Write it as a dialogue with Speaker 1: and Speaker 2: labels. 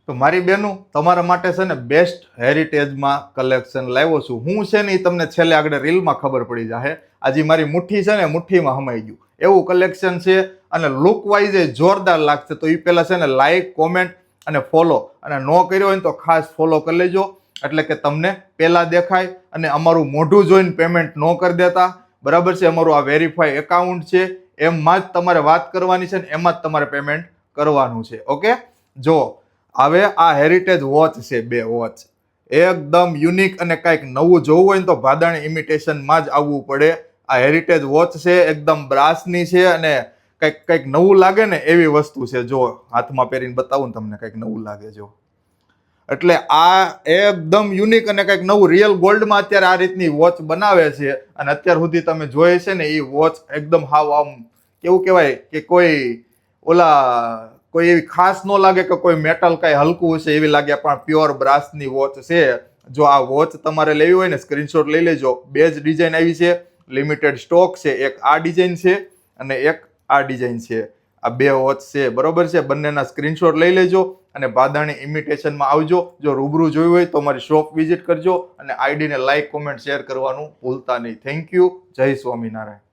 Speaker 1: તો મારી બેનું તમારા માટે છે ને બેસ્ટ હેરિટેજમાં કલેક્શન લાવ્યો છું હું છે ને એ તમને છેલ્લે આગળ રીલમાં ખબર પડી જશે. આજે મારી મુઠ્ઠી છે ને મુઠ્ઠીમાં હમાઈ ગયું એવું કલેક્શન છે અને લુક વાઇઝ એ જોરદાર લાગશે. તો એ પહેલા છે ને લાઈક કોમેન્ટ અને ફોલો અને ન કર્યો હોય ને તો ખાસ ફોલો કરી લેજો એટલે કે તમને પહેલા દેખાય અને અમારું મોઢું જોઈને પેમેન્ટ ન કરી દેતા. બરાબર છે, અમારું આ વેરીફાઈ એકાઉન્ટ છે એમાં જ તમારે વાત કરવાની છે ને એમાં જ તમારે પેમેન્ટ કરવાનું છે. ઓકે, જો હવે આ હેરિટેજ વોચ છે, 2 વોચ એકદમ યુનિક અને કંઈક નવું જોવું હોય ને તો ભાદાણી ઇમિટેશનમાં જ આવવું પડે. આ હેરિટેજ વોચ છે, એકદમ બ્રાસની છે અને કંઈક નવું લાગે ને એવી વસ્તુ છે. જો હાથમાં પહેરીને બતાવું ને તમને કંઈક નવું લાગે. જો એટલે આ એકદમ યુનિક અને કંઈક નવું રિયલ ગોલ્ડમાં અત્યારે આ રીતની વોચ બનાવે છે અને અત્યાર સુધી તમે જોઈ છે ને એ વોચ એકદમ હાવ આમ કેવું કહેવાય કે કોઈ એવી ખાસ ન લાગે કે કોઈ મેટલ કઈ હલકું હશે એવી લાગે, પણ પ્યોર બ્રાસની વોચ છે. જો આ વોચ તમારે લેવી હોય ને સ્ક્રીનશોટ લઈ લેજો. 2 જ ડિઝાઇન આવી છે, લિમિટેડ સ્ટોક છે. એક આ ડિઝાઇન છે અને એક આ ડિઝાઇન છે. આ 2 વોચ છે, બરોબર છે. બંનેના સ્ક્રીનશોટ લઈ લેજો અને ભાદાણી ઇમિટેશનમાં આવજો. જો રૂબરૂ જોયું હોય તો મારી શોપ વિઝિટ કરજો અને આઈડીને લાઈક કોમેન્ટ શેર કરવાનું ભૂલતા નહીં. Thank you. જય સ્વામિનારાયણ.